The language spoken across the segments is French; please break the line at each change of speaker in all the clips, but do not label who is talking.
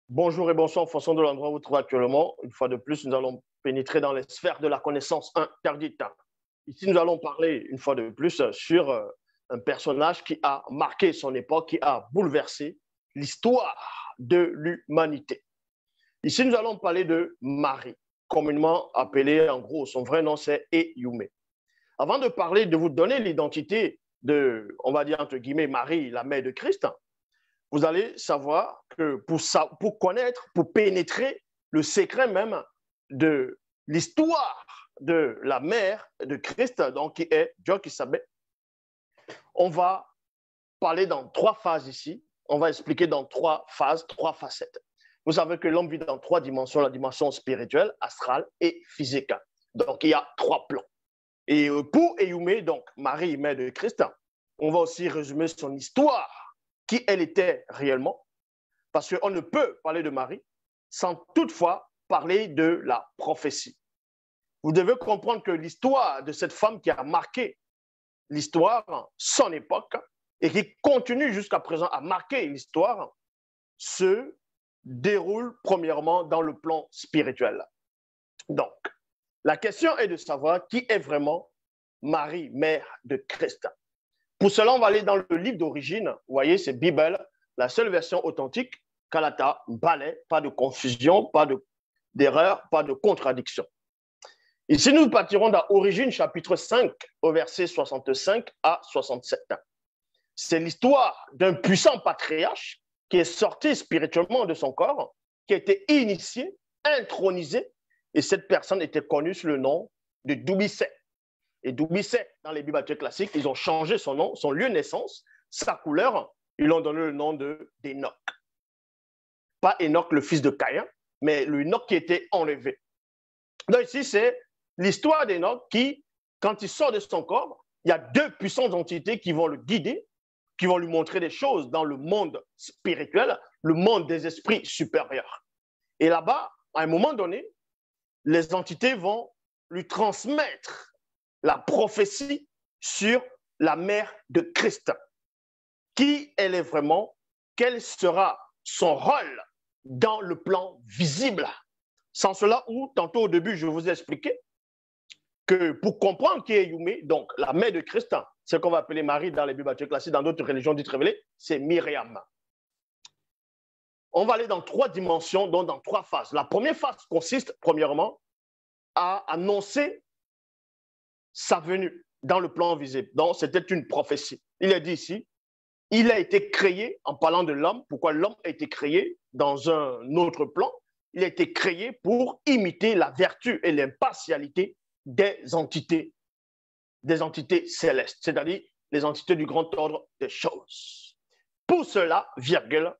Bonjour et bonsoir en fonction de l'endroit où vous vous trouvez actuellement. Une fois de plus, nous allons pénétrer dans les sphères de la connaissance interdite. Ici, nous allons parler une fois de plus sur un personnage qui a marqué son époque, qui a bouleversé l'histoire de l'humanité. Ici, nous allons parler de Marie, communément appelée, en gros, son vrai nom c'est Eyumé. Avant de parler, de vous donner l'identité de, on va dire entre guillemets, Marie, la mère de Christ, vous allez savoir que pour connaître, pour pénétrer le secret même de l'histoire de la mère de Christ, donc qui est Jochebed, on va parler dans trois phases ici. On va expliquer dans trois phases, trois facettes. Vous savez que l'homme vit dans trois dimensions, la dimension spirituelle, astrale et physique. Donc, il y a trois plans. Et pour Eyumé, donc Marie, mère de Christ, on va aussi résumer son histoire, qui elle était réellement, parce qu'on ne peut parler de Marie sans toutefois parler de la prophétie. Vous devez comprendre que l'histoire de cette femme qui a marqué l'histoire, son époque, et qui continue jusqu'à présent à marquer l'histoire, se déroule premièrement dans le plan spirituel. Donc, la question est de savoir qui est vraiment Marie, mère de Christ. Pour cela, on va aller dans le livre d'origine. Vous voyez, c'est Bible, la seule version authentique, Kalata, balai, pas de confusion, pas d'erreur, pas de contradiction. Ici, nous partirons dans Origine, chapitre 5, au verset 65 à 67. C'est l'histoire d'un puissant patriarche qui est sorti spirituellement de son corps, qui a été initié, intronisé, et cette personne était connue sous le nom de Dubicet. Et Dubicet, dans les Bibles classiques, ils ont changé son nom, son lieu de naissance, sa couleur, ils l'ont donné le nom d'Enoch. Pas Enoch, le fils de Caïn, mais le Enoch qui était enlevé. Donc ici, c'est l'histoire d'Enoch qui, quand il sort de son corps, il y a deux puissantes entités qui vont le guider, qui vont lui montrer des choses dans le monde spirituel, le monde des esprits supérieurs. Et là-bas, à un moment donné, les entités vont lui transmettre la prophétie sur la mère de Christ. Qui elle est vraiment? Quel sera son rôle dans le plan visible? Sans cela, où tantôt au début, je vous ai expliqué que pour comprendre qui est Eyumé, donc la mère de Christ, ce qu'on va appeler Marie dans les Bibles classiques, dans d'autres religions dites révélées, c'est Myriam. On va aller dans trois dimensions, donc dans trois phases. La première phase consiste, premièrement, à annoncer sa venue dans le plan visible. Donc, c'était une prophétie. Il est dit ici, il a été créé, en parlant de l'homme, pourquoi l'homme a été créé dans un autre plan, il a été créé pour imiter la vertu et l'impartialité des entités célestes, c'est-à-dire les entités du grand ordre des choses. Pour cela, virgule,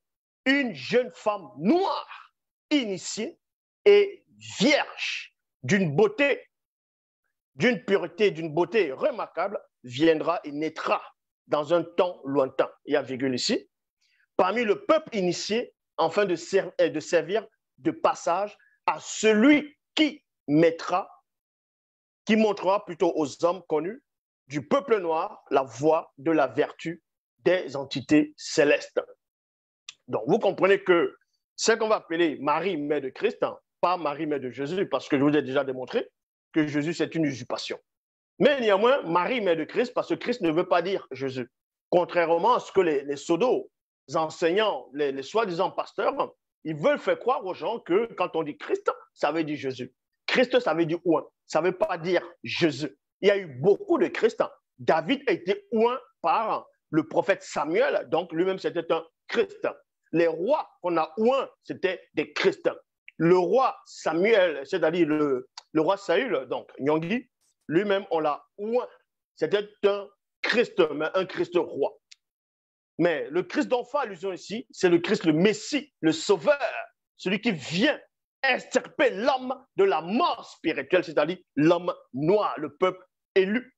une jeune femme noire, initiée et vierge, d'une beauté, d'une pureté, d'une beauté remarquable, viendra et naîtra dans un temps lointain. Il y a virgule ici. Parmi le peuple initié, afin de servir de passage à celui qui montrera plutôt aux hommes connus du peuple noir la voie de la vertu des entités célestes. Donc, vous comprenez que ce qu'on va appeler Marie, mère de Christ, pas Marie, mère de Jésus, parce que je vous ai déjà démontré que Jésus, c'est une usurpation. Mais néanmoins, Marie, mère de Christ, parce que Christ ne veut pas dire Jésus. Contrairement à ce que les pseudo enseignants, les soi-disant pasteurs, ils veulent faire croire aux gens que quand on dit Christ, ça veut dire Jésus. Christ, ça veut dire oint. Ça ne veut pas dire Jésus. Il y a eu beaucoup de Christ. David a été oint par le prophète Samuel, donc lui-même c'était un Christ. Les rois qu'on a oint, c'était des Christ. Le roi Samuel, c'est-à-dire le roi Saül, donc Nyonggi, lui-même on l'a oint. C'était un Christ, mais un Christ roi. Mais le Christ dont fait allusion ici, c'est le Christ, le Messie, le Sauveur, celui qui vient extirper l'homme de la mort spirituelle, c'est-à-dire l'homme noir, le peuple élu.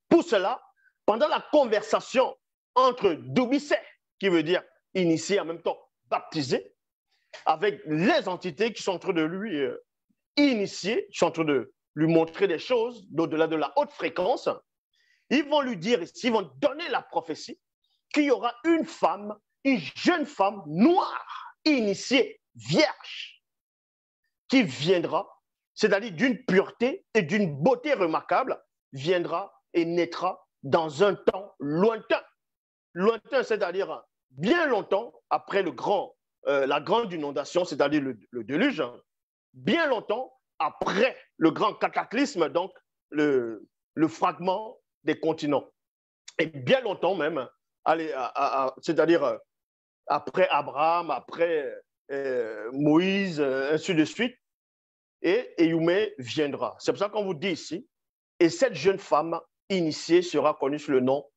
Pour cela, pendant la conversation entre Dubicet, qui veut dire initié en même temps baptisé, avec les entités qui sont en train de lui initier, qui sont en train de lui montrer des choses d'au-delà de la haute fréquence, ils vont lui dire ici, ils vont donner la prophétie qu'il y aura une femme, une jeune femme noire, initiée, vierge, qui viendra, c'est-à-dire d'une pureté et d'une beauté remarquable, viendra et naîtra dans un temps lointain. Lointain, c'est-à-dire bien longtemps après la grande inondation, c'est-à-dire le déluge, hein, bien longtemps après le grand cataclysme, donc le fragment des continents. Et bien longtemps même, c'est-à-dire après Abraham, après Moïse, ainsi de suite, et Éyoumé viendra. C'est pour ça qu'on vous dit ici, et cette jeune femme initiée sera connue sous le nom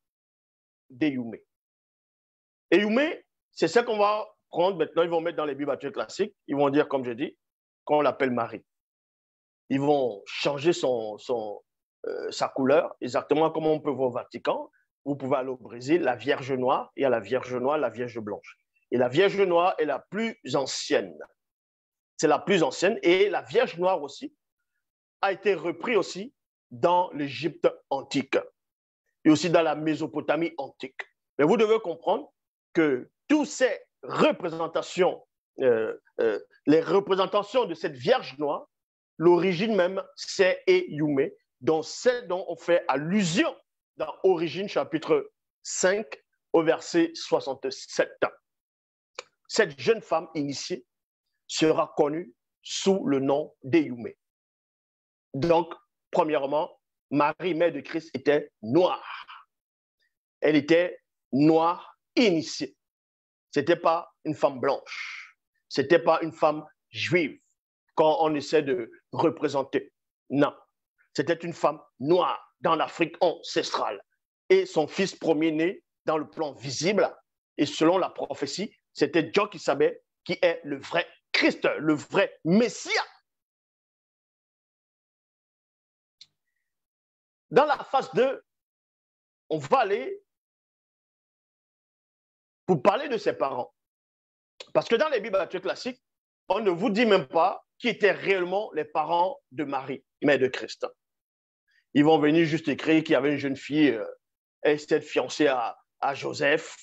d'Éyoumé. Éyoumé, c'est ça qu'on va prendre maintenant, ils vont mettre dans les Bibles classiques, ils vont dire, comme je dis, qu'on l'appelle Marie. Ils vont changer sa couleur, exactement comme on peut voir au Vatican. Vous pouvez aller au Brésil, la Vierge noire, il y a la Vierge noire, la Vierge blanche. Et la Vierge noire est la plus ancienne. C'est la plus ancienne. Et la Vierge noire aussi a été reprise aussi dans l'Égypte antique et aussi dans la Mésopotamie antique. Mais vous devez comprendre que toutes ces représentations, les représentations de cette Vierge noire, l'origine même, c'est Éyoumé, dont c'est dont on fait allusion dans Origine, chapitre 5, au verset 67. Cette jeune femme initiée sera connue sous le nom d'Éyoumé. Donc, premièrement, Marie, mère de Christ, était noire. Elle était noire initiée. Ce n'était pas une femme blanche. Ce n'était pas une femme juive, quand on essaie de représenter. Non. C'était une femme noire dans l'Afrique ancestrale. Et son fils premier-né dans le plan visible. Et selon la prophétie, c'était Djokisabé qui est le vrai Christ, le vrai Messie. Dans la phase 2, on va aller pour parler de ses parents. Parce que dans les Bibles classiques, on ne vous dit même pas qui étaient réellement les parents de Marie, mère de Christ. Ils vont venir juste écrire qu'il y avait une jeune fille, elle était fiancée à Joseph,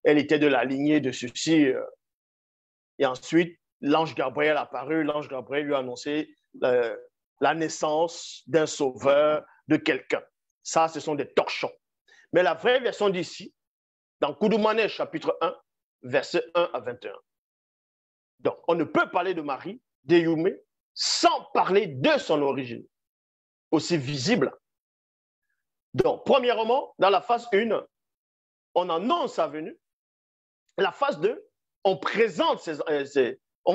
elle était de la lignée de ceci. Et ensuite, l'ange Gabriel apparut, l'ange Gabriel lui a annoncé la naissance d'un sauveur, de quelqu'un. Ça, ce sont des torchons. Mais la vraie version d'ici, dans Koudoumane, chapitre 1, versets 1 à 21. Donc, on ne peut parler de Marie, d'Éyoumé, sans parler de son origine, aussi visible. Donc, premièrement, dans la phase 1, on annonce sa venue. La phase 2, on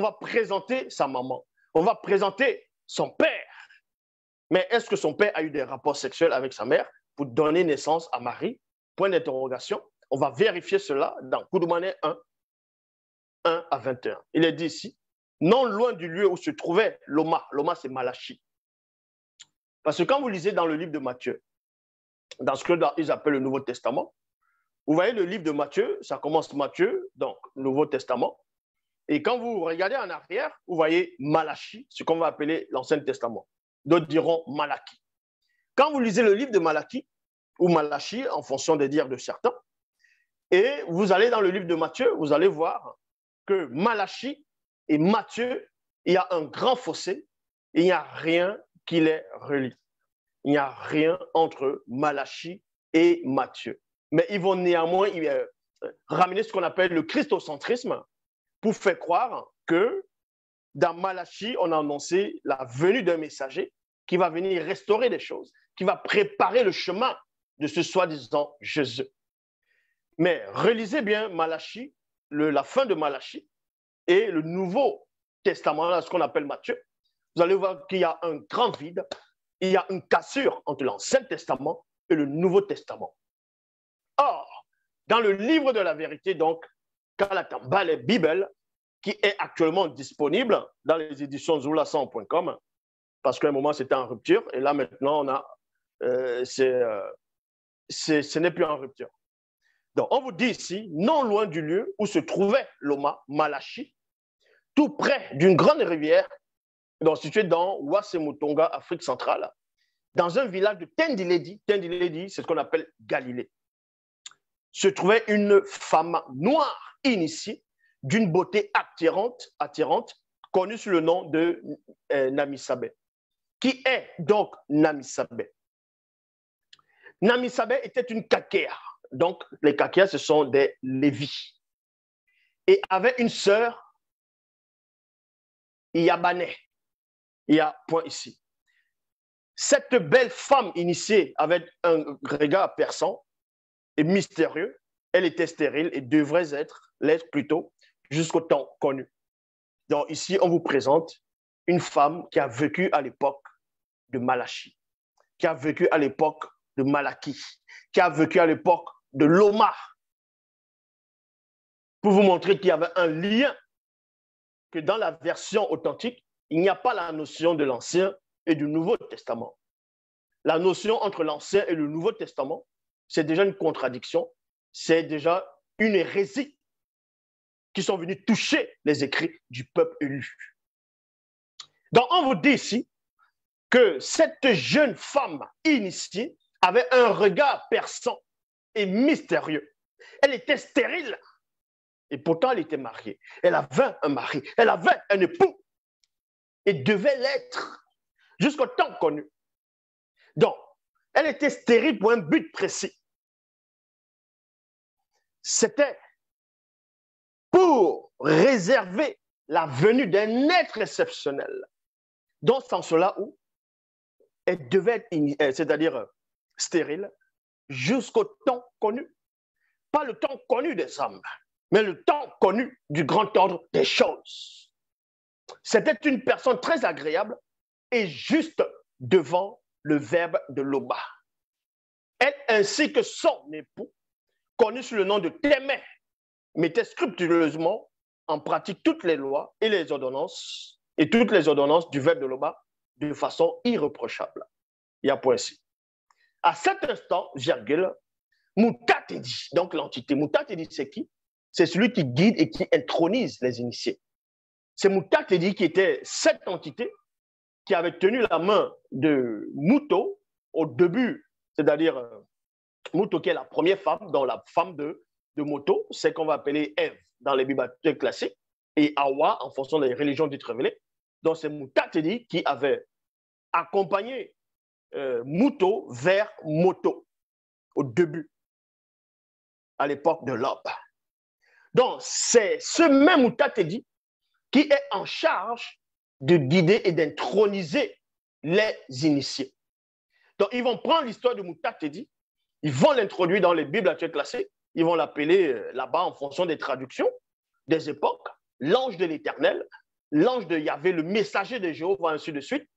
va présenter sa maman. On va présenter son père. Mais est-ce que son père a eu des rapports sexuels avec sa mère pour donner naissance à Marie? Point d'interrogation. On va vérifier cela dans Koudoumane 1, 1 à 21. Il est dit ici, non loin du lieu où se trouvait Loma. Loma, c'est Malachi. Parce que quand vous lisez dans le livre de Matthieu, dans ce qu'ils appellent le Nouveau Testament, vous voyez le livre de Matthieu, ça commence Matthieu, donc Nouveau Testament. Et quand vous regardez en arrière, vous voyez Malachi, ce qu'on va appeler l'Ancien Testament. D'autres diront Malachie. Quand vous lisez le livre de Malachie, ou Malachi, en fonction des dires de certains, et vous allez dans le livre de Matthieu, vous allez voir que Malachi et Matthieu, il y a un grand fossé, il n'y a rien qui les relie. Il n'y a rien entre Malachi et Matthieu. Mais ils vont néanmoins ramener ce qu'on appelle le christocentrisme pour faire croire que dans Malachi, on a annoncé la venue d'un messager qui va venir restaurer des choses, qui va préparer le chemin de ce soi-disant Jésus. Mais relisez bien Malachi, la fin de Malachi et le Nouveau Testament, là, ce qu'on appelle Matthieu. Vous allez voir qu'il y a un grand vide, il y a une cassure entre l'Ancien Testament et le Nouveau Testament. Or, dans le livre de la vérité, donc, Kalatamba, les Bibles, qui est actuellement disponible dans les éditions zoulasan.com, parce qu'à un moment, c'était en rupture, et là, maintenant, ce n'est plus en rupture. Donc, on vous dit ici, non loin du lieu où se trouvait Loma, Malachi, tout près d'une grande rivière, donc située dans Ouassemutonga, Afrique centrale, dans un village de Tendiledi. Tendiledi, c'est ce qu'on appelle Galilée. Se trouvait une femme noire initiée d'une beauté attirante, connue sous le nom de Namisabé. Qui est donc Namisabé? Namisabé était une kakéa. Donc, les kakéas, ce sont des lévis. Et avait une sœur, Yabané. Il y a point ici. Cette belle femme initiée avec un regard perçant et mystérieux, elle était stérile et devrait l'être plutôt jusqu'au temps connu. Donc ici, on vous présente une femme qui a vécu à l'époque de Malachi, qui a vécu à l'époque de Malachie, qui a vécu à l'époque de Loma, pour vous montrer qu'il y avait un lien, que dans la version authentique, il n'y a pas la notion de l'Ancien et du Nouveau Testament. La notion entre l'Ancien et le Nouveau Testament, c'est déjà une contradiction, c'est déjà une hérésie qui sont venus toucher les écrits du peuple élu. Donc, on vous dit ici que cette jeune femme initiée avait un regard perçant et mystérieux. Elle était stérile et pourtant elle était mariée. Elle avait un mari, elle avait un époux et devait l'être jusqu'au temps connu. Donc, elle était stérile pour un but précis. C'était pour réserver la venue d'un être exceptionnel. Dans ce sens-là où elle devait être, c'est-à-dire stérile, jusqu'au temps connu. Pas le temps connu des hommes, mais le temps connu du grand ordre des choses. C'était une personne très agréable et juste devant le verbe de Loba. Elle ainsi que son époux, connu sous le nom de Témé, mettait scrupuleusement en pratique toutes les lois et les ordonnances, et toutes les ordonnances du verbe de Loba de façon irréprochable. Il y a point ici. À cet instant, virgule, Moutatedi, donc l'entité. Moutatedi, c'est qui? C'est celui qui guide et qui intronise les initiés. C'est Moutatedi qui était cette entité qui avait tenu la main de Mouto au début, c'est-à-dire Mouto qui est la première femme, dans la femme de Moto, c'est qu'on va appeler Ève dans les bibliothèques classiques, et Hawa en fonction des religions dites révélées. Donc c'est Moutatedi qui avait accompagné Mouto vers Moto au début, à l'époque de l'Aube. Donc c'est ce même Moutatedi qui est en charge de guider et d'introniser les initiés. Donc, ils vont prendre l'histoire de Moutatedi, ils vont l'introduire dans les bibliothèques classiques, ils vont l'appeler là-bas en fonction des traductions des époques, l'ange de l'Éternel, l'ange de Yahvé, le messager de Jéhovah, ainsi de suite.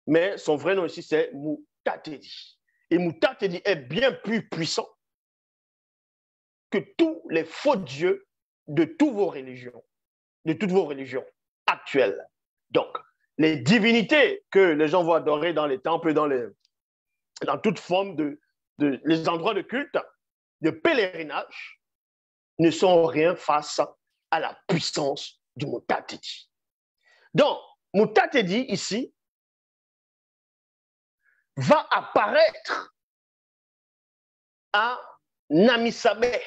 Mais son vrai nom ici, c'est Moutatedi. Et Moutatedi est bien plus puissant que tous les faux dieux de toutes vos religions actuelles. Donc, les divinités que les gens vont adorer dans les temples, dans toute forme les endroits de culte, de pèlerinage, ne sont rien face à la puissance du Moutatedi. Donc, Moutatedi, ici, va apparaître à Namisabé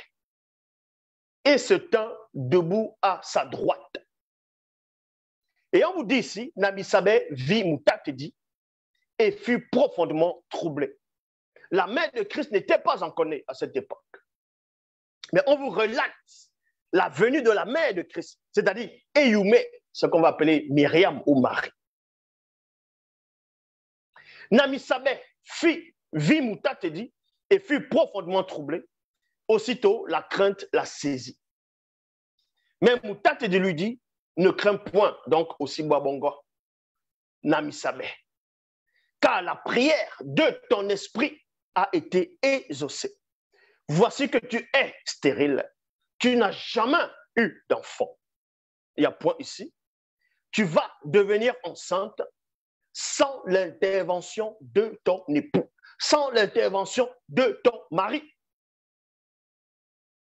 et se tint debout à sa droite. Et on vous dit ici, Namisabé vit Moutatedi et fut profondément troublé. La mère de Christ n'était pas encore née à cette époque. Mais on vous relate la venue de la mère de Christ, c'est-à-dire Eyumé, ce qu'on va appeler Myriam ou Marie. Namisabé vit Moutatedi et fut profondément troublé. Aussitôt, la crainte la saisit. Mais Moutatedi lui dit, ne crains point, donc aussi Boabongo, Namisabé, car la prière de ton esprit a été exaucée. Voici que tu es stérile, tu n'as jamais eu d'enfant. Il y a point ici. Tu vas devenir enceinte sans l'intervention de ton époux, sans l'intervention de ton mari.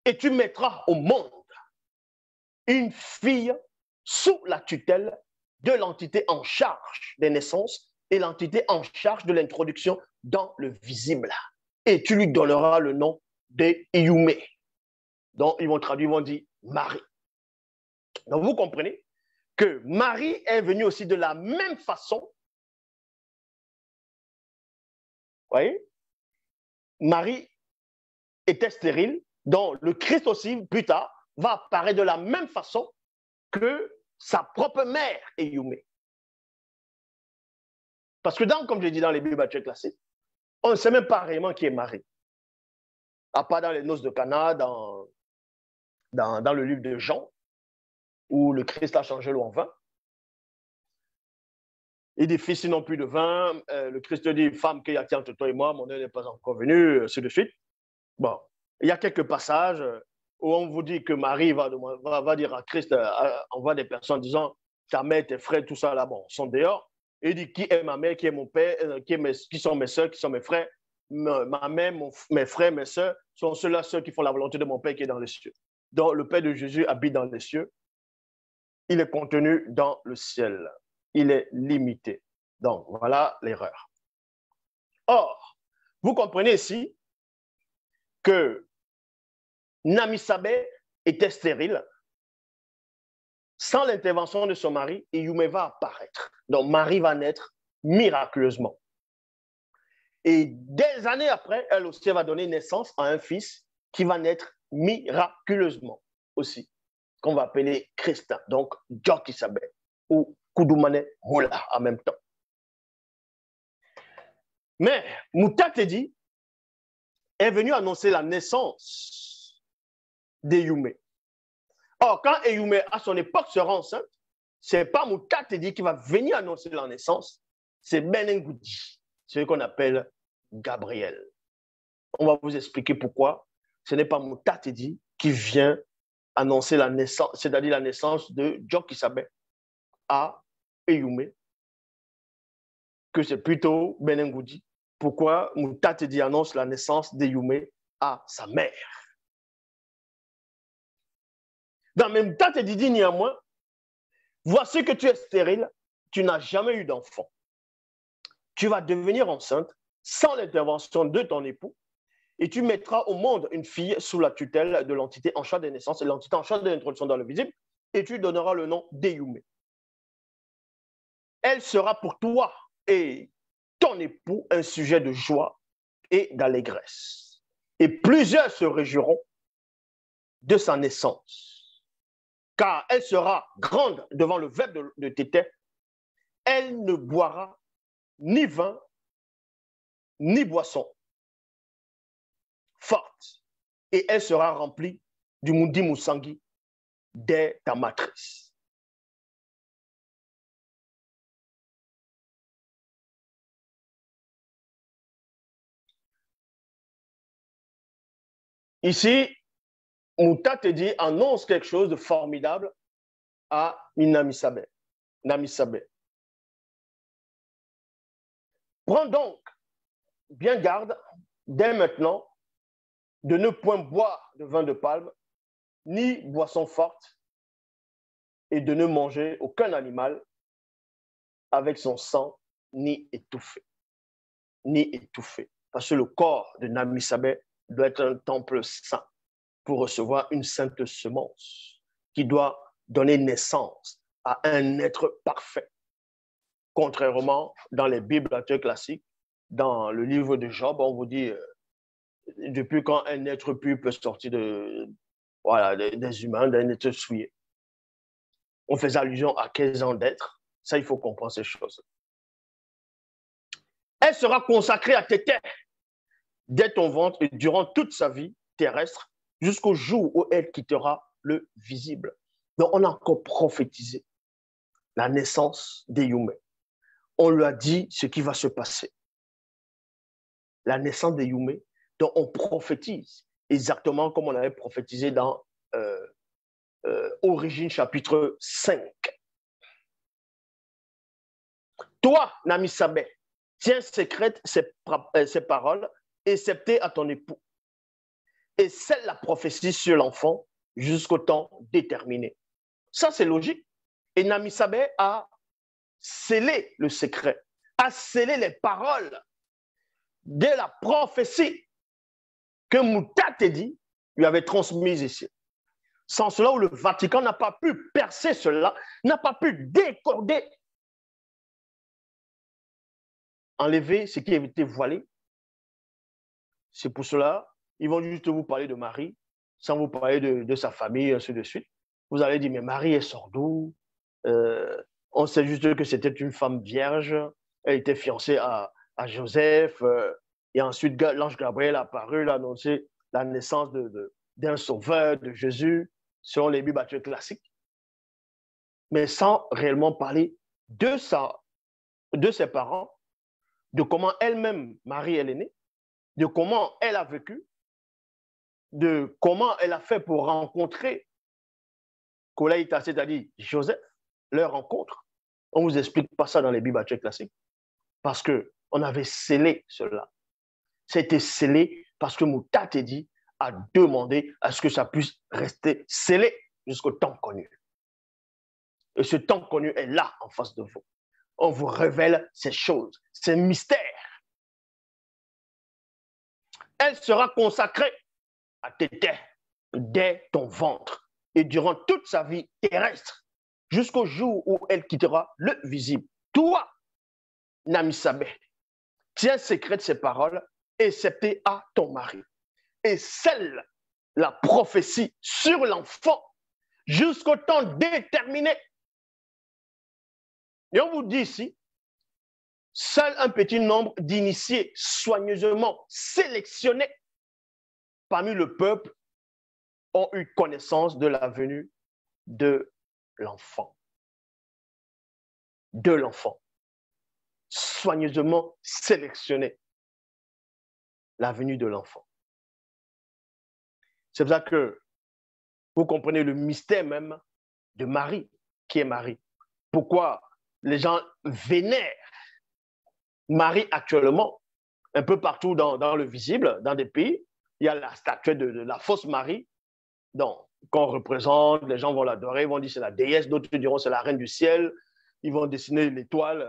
Et tu mettras au monde une fille sous la tutelle de l'entité en charge des naissances et l'entité en charge de l'introduction dans le visible. Et tu lui donneras le nom de Eyumé. Donc, ils vont traduire, ils vont dire Marie. Donc, vous comprenez que Marie est venue aussi de la même façon. Vous voyez? Marie était stérile, donc le Christ aussi, plus tard, va apparaître de la même façon que sa propre mère, Eyumé. Parce que, comme je dis dans les Bibles classiques, on ne sait même pas réellement qui est Marie. À part dans les noces de Cana, dans le livre de Jean, où le Christ a changé l'eau en vin. Il dit, fils, ils n'ont plus de vin. Le Christ dit, femme, qu'il y a entre toi et moi, mon heure n'est pas encore venue, ainsi de suite. Bon, il y a quelques passages où on vous dit que Marie va dire à Christ, envoie des personnes disant, ta mère, tes frères, tout ça là, bon, sont dehors. Et il dit, qui est ma mère, qui est mon père, qui sont mes soeurs, qui sont mes frères. Ma mère, mes frères, mes soeurs sont ceux-là, ceux qui font la volonté de mon Père qui est dans les cieux. Donc, le Père de Jésus habite dans les cieux. Il est contenu dans le ciel. Il est limité. Donc, voilà l'erreur. Or, vous comprenez ici que Namisabé était stérile. Sans l'intervention de son mari, Eyumé va apparaître. Donc, Marie va naître miraculeusement. Et des années après, elle aussi va donner naissance à un fils qui va naître miraculeusement aussi, qu'on va appeler Christ, donc Djokisabé ou Koudoumane Moula en même temps. Mais Moutatedi est venu annoncer la naissance d'Eyumé. Or, quand Eyumé, à son époque, sera enceinte, ce n'est pas Moutatedi qui va venir annoncer la naissance, c'est Benengoudi, ce qu'on appelle Gabriel. On va vous expliquer pourquoi ce n'est pas Moutatedi qui vient annoncer la naissance, c'est-à-dire la naissance de Djokisabé à Eyumé, que c'est plutôt Benengoudi. Pourquoi Moutatedi annonce la naissance d'Eyumé à sa mère. Dans même Moutatedi dit néanmoins, voici que tu es stérile, tu n'as jamais eu d'enfant. Tu vas devenir enceinte sans l'intervention de ton époux et tu mettras au monde une fille sous la tutelle de l'entité en charge des naissances et l'entité en charge de l'introduction dans le visible et tu donneras le nom d'Eyumé. Elle sera pour toi et ton époux un sujet de joie et d'allégresse. Et plusieurs se réjouiront de sa naissance, car elle sera grande devant le verbe de Tété. Elle ne boira ni vin, ni boisson forte, et elle sera remplie du Mundi Moussangi dès ta matrice. Ici, Moutatedi annonce quelque chose de formidable à Namisabé. Prends donc bien garde, dès maintenant, de ne point boire de vin de palme, ni boisson forte, et de ne manger aucun animal avec son sang, ni étouffé. Ni étouffé. Parce que le corps de Namisabé doit être un temple saint pour recevoir une sainte semence qui doit donner naissance à un être parfait. Contrairement dans les Bibles classiques, dans le livre de Job, on vous dit depuis quand un être pur peut sortir des humains, d'un être souillé. On faisait allusion à 15 ans d'être. Ça, il faut comprendre ces choses. Elle sera consacrée à Tété dès ton ventre et durant toute sa vie terrestre jusqu'au jour où elle quittera le visible. Donc, on a encore prophétisé la naissance d'Eyumé. On lui a dit ce qui va se passer. La naissance d'Eyumé, donc on prophétise exactement comme on avait prophétisé dans Origine chapitre 5. Toi, Namisabé, tiens secrète ces paroles, excepté à ton époux, et scelle la prophétie sur l'enfant jusqu'au temps déterminé. Ça, c'est logique. Et Namisabé a scellé le secret, a scellé les paroles de la prophétie que Moutatedi lui avait transmise ici. Sans cela, où le Vatican n'a pas pu percer cela, n'a pas pu décoder, enlever ce qui avait été voilé. C'est pour cela, ils vont juste vous parler de Marie, sans vous parler de sa famille, et ainsi de suite. Vous allez dire, mais Marie est d'où? On sait juste que c'était une femme vierge, elle était fiancée à Joseph, et ensuite l'ange Gabriel est apparu, il a annoncé la naissance d'un sauveur, de Jésus, selon les Bibles classiques, mais sans réellement parler de ses parents, de comment elle-même, Marie, elle est née, de comment elle a vécu, de comment elle a fait pour rencontrer Kolaïta, c'est-à-dire Joseph, leur rencontre. On ne vous explique pas ça dans les Bibles classiques parce qu'on avait scellé cela. C'était scellé parce que Moutatedi a demandé à ce que ça puisse rester scellé jusqu'au temps connu. Et ce temps connu est là, en face de vous. On vous révèle ces choses, ces mystères. Elle sera consacrée à Tété dès ton ventre et durant toute sa vie terrestre, jusqu'au jour où elle quittera le visible. Toi, Namisabé, tiens secret de ces paroles, excepté à ton mari, et scelle la prophétie sur l'enfant jusqu'au temps déterminé. Et on vous dit ici, seul un petit nombre d'initiés soigneusement sélectionnés parmi le peuple ont eu connaissance de la venue de l'enfant. De l'enfant. Soigneusement sélectionné. La venue de l'enfant. C'est pour ça que vous comprenez le mystère même de Marie, qui est Marie. Pourquoi les gens vénèrent Marie actuellement, un peu partout dans le visible, dans des pays. Il y a la statue de la fausse Marie, qu'on représente, les gens vont l'adorer, ils vont dire c'est la déesse, d'autres diront c'est la reine du ciel, ils vont dessiner l'étoile,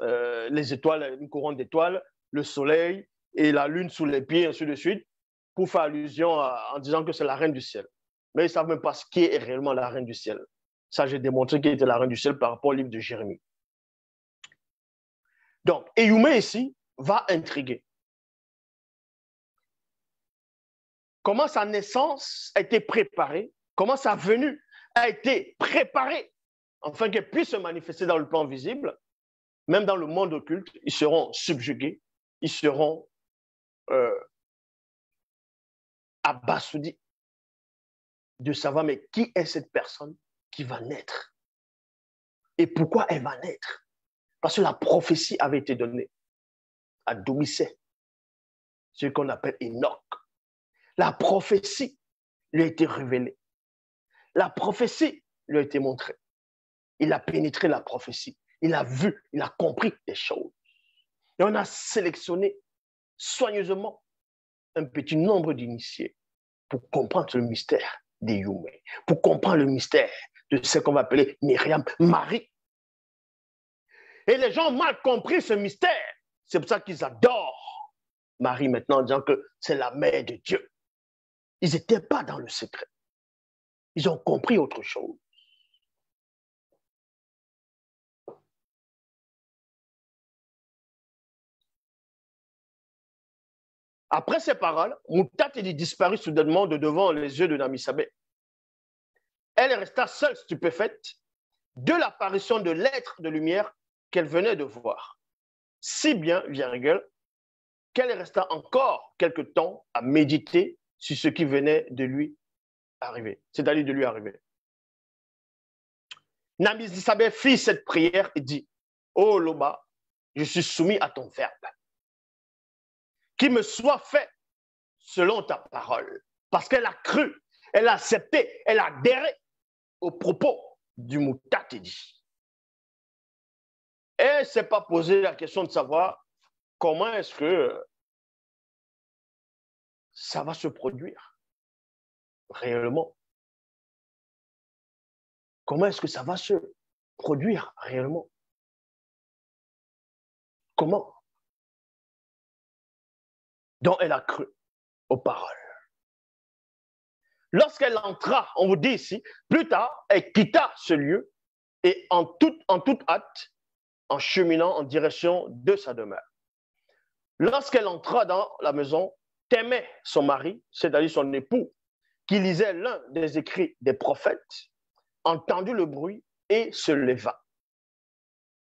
les étoiles, une couronne d'étoiles, le soleil et la lune sous les pieds, ainsi de suite, pour faire allusion en disant que c'est la reine du ciel. Mais ils ne savent même pas ce qui est réellement la reine du ciel. Ça, j'ai démontré qu'elle était la reine du ciel par rapport au livre de Jérémie. Donc, Eyoumé ici va intriguer. Comment sa naissance a été préparée, comment sa venue a été préparée, afin qu'elle puisse se manifester dans le plan visible, même dans le monde occulte, ils seront subjugués, ils seront abasourdis de savoir, mais qui est cette personne qui va naître? Et pourquoi elle va naître? Parce que la prophétie avait été donnée à Domicée, ce qu'on appelle Enoch. La prophétie lui a été révélée. La prophétie lui a été montrée. Il a pénétré la prophétie. Il a vu, il a compris des choses. Et on a sélectionné soigneusement un petit nombre d'initiés pour comprendre le mystère des Youmé, pour comprendre le mystère de ce qu'on va appeler Myriam, Marie. Et les gens ont mal compris ce mystère. C'est pour ça qu'ils adorent Marie maintenant en disant que c'est la mère de Dieu. Ils n'étaient pas dans le secret. Ils ont compris autre chose. Après ces paroles, Moutatedi disparut soudainement de devant les yeux de Namisabé. Elle resta seule stupéfaite de l'apparition de l'être de lumière qu'elle venait de voir. Si bien, virgule, qu'elle resta encore quelque temps à méditer sur ce qui venait de lui arriver, c'est-à-dire de lui arriver. Namisabé fit cette prière et dit, « Oh Loba, je suis soumis à ton verbe. Qu'il me soit fait selon ta parole. » Parce qu'elle a cru, elle a accepté, elle a adhéré aux propos du Moutatedi. Et elle ne s'est pas posé la question de savoir comment est-ce que ça va se produire réellement. Comment est-ce que ça va se produire réellement? Comment? Donc elle a cru aux paroles. Lorsqu'elle entra, on vous dit ici, plus tard, elle quitta ce lieu et en toute hâte, en cheminant en direction de sa demeure. Lorsqu'elle entra dans la maison, Témé, son mari, c'est-à-dire son époux, qui lisait l'un des écrits des prophètes, entendit le bruit et se leva.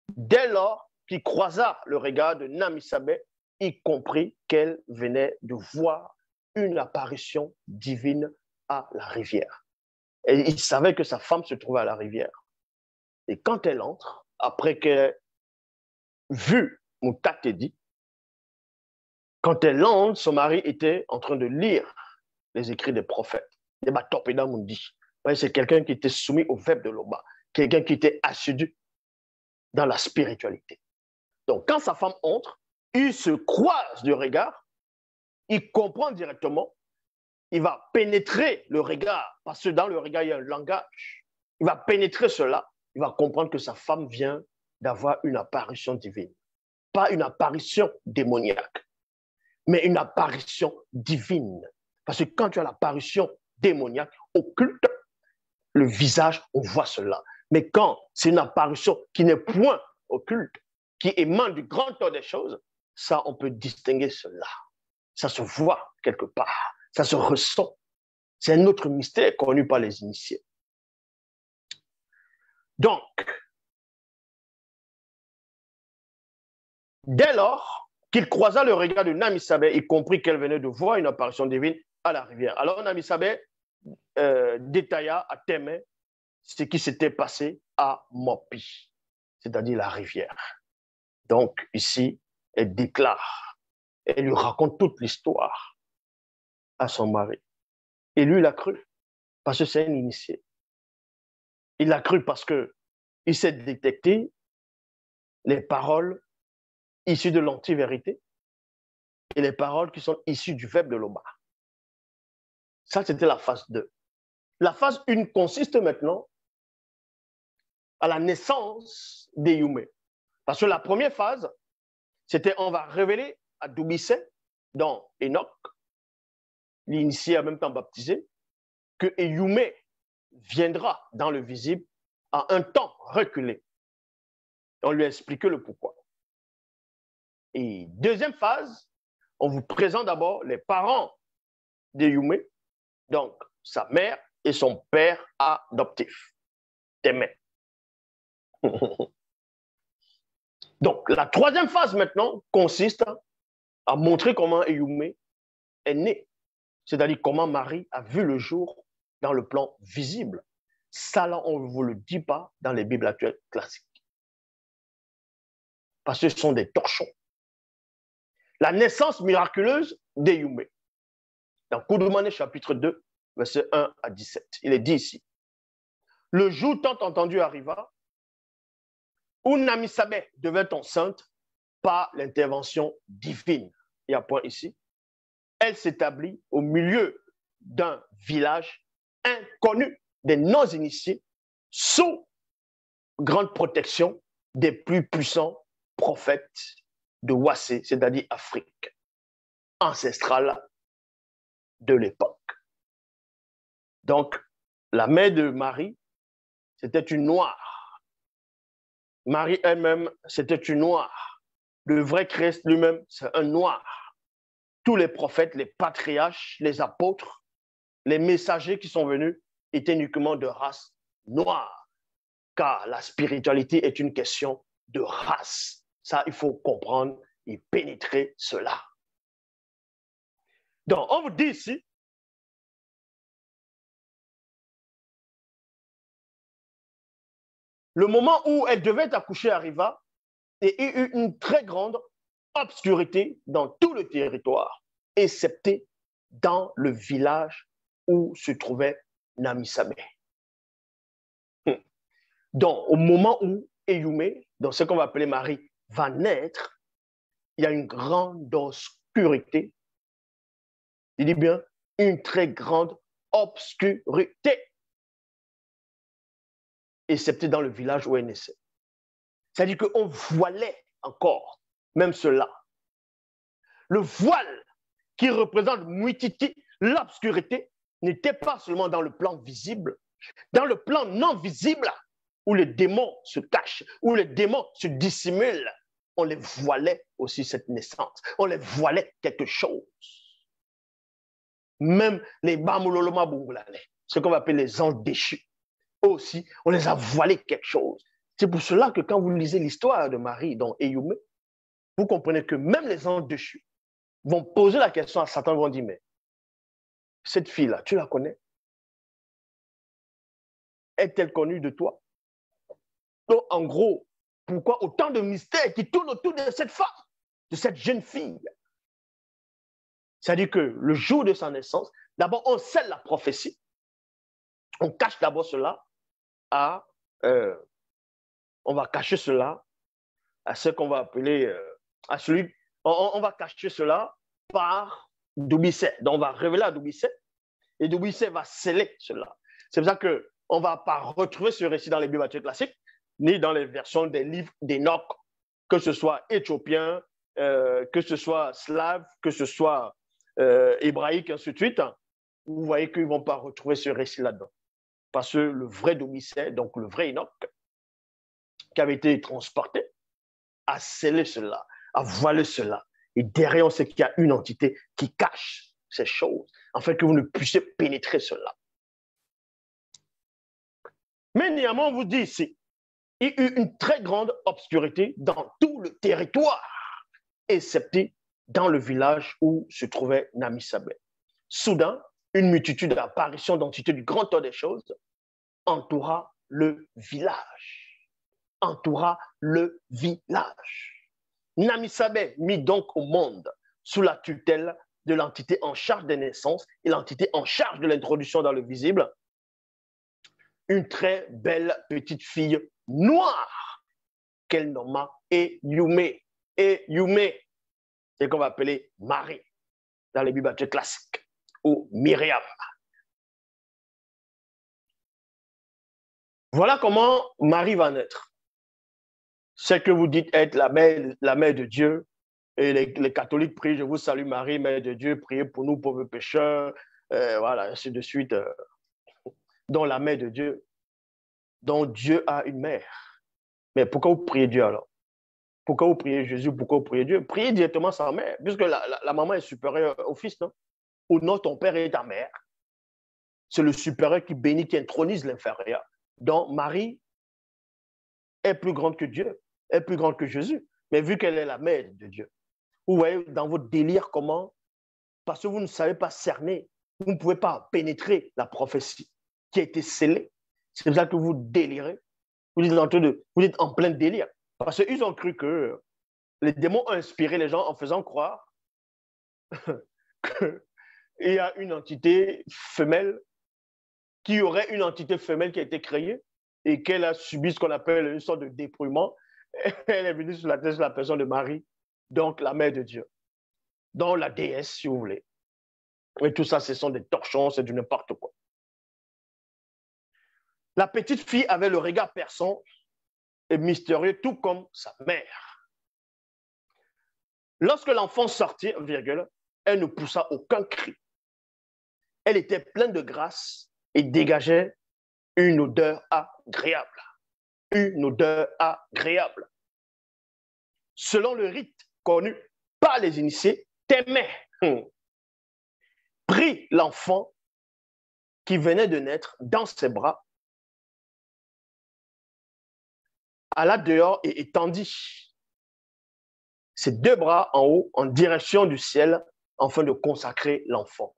Dès lors qu'il croisa le regard de Namisabé, il comprit qu'elle venait de voir une apparition divine à la rivière. Et il savait que sa femme se trouvait à la rivière. Et quand elle entre, après qu'elle ait vu Moutatedi, quand elle entre, son mari était en train de lire les écrits des prophètes. C'est quelqu'un qui était soumis au verbe de l'Oba, quelqu'un qui était assidu dans la spiritualité. Donc, quand sa femme entre, il se croise du regard, il comprend directement, il va pénétrer le regard, parce que dans le regard, il y a un langage. Il va pénétrer cela, il va comprendre que sa femme vient d'avoir une apparition divine. Pas une apparition démoniaque, mais une apparition divine. Parce que quand tu as l'apparition démoniaque, occulte, le visage, on voit cela. Mais quand c'est une apparition qui n'est point occulte, qui émane du grand temps des choses, ça, on peut distinguer cela. Ça se voit quelque part, ça se ressent. C'est un autre mystère connu par les initiés. Donc, dès lors qu'il croisa le regard de Namisabé, il comprit qu'elle venait de voir une apparition divine à la rivière. Alors Namisabé détailla à Témé ce qui s'était passé à Mopi, c'est-à-dire la rivière. Donc ici, elle déclare, elle lui raconte toute l'histoire à son mari. Et lui, il a cru, parce que c'est un initié. Il a cru parce qu'il s'est détecté les paroles issues de l'anti-vérité et les paroles qui sont issues du verbe de l'Oba. Ça, c'était la phase 2. La phase 1 consiste maintenant à la naissance des Yumé. Parce que la première phase, c'était on va révéler à Doubissé, dans Enoch, l'initié en même temps baptisé, que Yumé viendra dans le visible à un temps reculé. On lui a expliqué le pourquoi. Et deuxième phase, on vous présente d'abord les parents de Yumé, donc sa mère et son père adoptif, Témé. Donc, la troisième phase maintenant consiste à montrer comment Yumé est né, c'est-à-dire comment Marie a vu le jour dans le plan visible. Ça, là, on ne vous le dit pas dans les Bibles actuelles classiques. Parce que ce sont des torchons. La naissance miraculeuse d'Eyumé. Dans Koudoumane, chapitre 2, versets 1 à 17. Il est dit ici, le jour tant entendu arriva, où Namisabé devint enceinte par l'intervention divine. Il y a un point ici. Elle s'établit au milieu d'un village inconnu des non-initiés, sous grande protection des plus puissants prophètes de Wassé, c'est-à-dire Afrique ancestrale de l'époque. Donc, la mère de Marie, c'était une noire. Marie elle-même, c'était une noire. Le vrai Christ lui-même, c'est un noir. Tous les prophètes, les patriarches, les apôtres, les messagers qui sont venus étaient uniquement de race noire, car la spiritualité est une question de race. Ça, il faut comprendre et pénétrer cela. Donc, on vous dit ici, le moment où elle devait accoucher arriva et il y eut une très grande obscurité dans tout le territoire, excepté dans le village où se trouvait Namisabé. Donc, au moment où Eyumé, dans ce qu'on va appeler Marie, va naître, il y a une grande obscurité. Il dit bien, une très grande obscurité, excepté dans le village où elle naissait. C'est-à-dire qu'on voilait encore, même cela. Le voile qui représente Muititi, l'obscurité, n'était pas seulement dans le plan visible, dans le plan non visible, où les démons se cachent, où les démons se dissimulent, on les voilait aussi cette naissance. On les voilait quelque chose. Même les Bamuloloma Bungulane, ce qu'on va appeler les anges déchus, aussi, on les a voilés quelque chose. C'est pour cela que quand vous lisez l'histoire de Marie dans Eyume, vous comprenez que même les anges déchus vont poser la question à Satan, vont dire, mais cette fille-là, tu la connais? Est-elle connue de toi? Donc, en gros, pourquoi autant de mystères qui tournent autour de cette femme, de cette jeune fille? C'est-à-dire que le jour de sa naissance, d'abord, on scelle la prophétie. On cache d'abord cela on va cacher cela à ce qu'on va appeler, à celui, on va cacher cela par Doubisset. Donc, on va révéler à Doubisset et Doubisset va sceller cela. C'est pour ça qu'on ne va pas retrouver ce récit dans les Bibles classiques, ni dans les versions des livres d'Enoch, que ce soit éthiopien, que ce soit slave, que ce soit hébraïque, ainsi de suite. Vous voyez qu'ils ne vont pas retrouver ce récit là-dedans. Parce que le vrai Doubisset, donc le vrai Enoch, qui avait été transporté, a scellé cela, a voilé cela. Et derrière, on sait qu'il y a une entité qui cache ces choses, afin que vous ne puissiez pénétrer cela. Mais néanmoins, on vous dit ici, il y a eu une très grande obscurité dans tout le territoire, excepté dans le village où se trouvait Namisabé. Soudain, une multitude d'apparitions d'entités du grand temps des choses entoura le village. Entoura le village. Namisabé mit donc au monde sous la tutelle de l'entité en charge des naissances et l'entité en charge de l'introduction dans le visible, une très belle petite fille noire qu'elle nomma Eyume. Eyume, c'est qu'on va appeler Marie dans les Bibles classiques, ou Myriam. Voilà comment Marie va naître. C'est que vous dites être la mère de Dieu. Et les catholiques prient, je vous salue Marie, mère de Dieu, priez pour nous pauvres pécheurs, voilà, ainsi de suite. Dont la mère de Dieu, dont Dieu a une mère. Mais pourquoi vous priez Dieu alors? Pourquoi vous priez Jésus? Pourquoi vous priez Dieu? Priez directement sa mère, puisque la maman est supérieure au fils, non? Ou non, ton père est ta mère. C'est le supérieur qui bénit, qui intronise l'inférieur. Donc Marie est plus grande que Dieu, est plus grande que Jésus, mais vu qu'elle est la mère de Dieu. Vous voyez dans votre délire comment, parce que vous ne savez pas cerner, vous ne pouvez pas pénétrer la prophétie qui a été scellée. C'est pour ça que vous délirez. Vous êtes en plein délire. Parce qu'ils ont cru que les démons ont inspiré les gens en faisant croire qu'il y a une entité femelle, qu'il y aurait une entité femelle qui a été créée et qu'elle a subi ce qu'on appelle une sorte de dépouillement. Elle est venue sur la tête de la personne de Marie, donc la mère de Dieu, donc la déesse, si vous voulez. Et tout ça, ce sont des torchons, c'est du n'importe quoi. La petite fille avait le regard perçant et mystérieux, tout comme sa mère. Lorsque l'enfant sortit, virgule, elle ne poussa aucun cri. Elle était pleine de grâce et dégageait une odeur agréable. Une odeur agréable. Selon le rite connu par les initiés, Témé prit l'enfant qui venait de naître dans ses bras, alla dehors et étendit ses deux bras en haut en direction du ciel afin de consacrer l'enfant.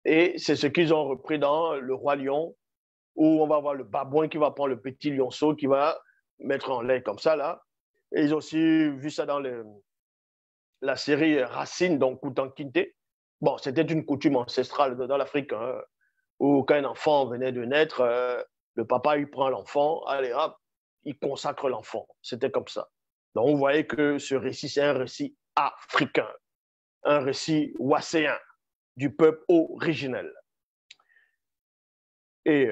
Et c'est ce qu'ils ont repris dans Le Roi Lion, où on va voir le babouin qui va prendre le petit lionceau qui va mettre en l'air comme ça là. Et ils ont aussi vu ça dans la série Racine, donc Koutan Kinte. Bon, c'était une coutume ancestrale dans l'Afrique, hein, où quand un enfant venait de naître, le papa il prend l'enfant, allez hop, il consacre l'enfant. C'était comme ça. Donc vous voyez que ce récit, c'est un récit africain, un récit wasséen du peuple originel. Et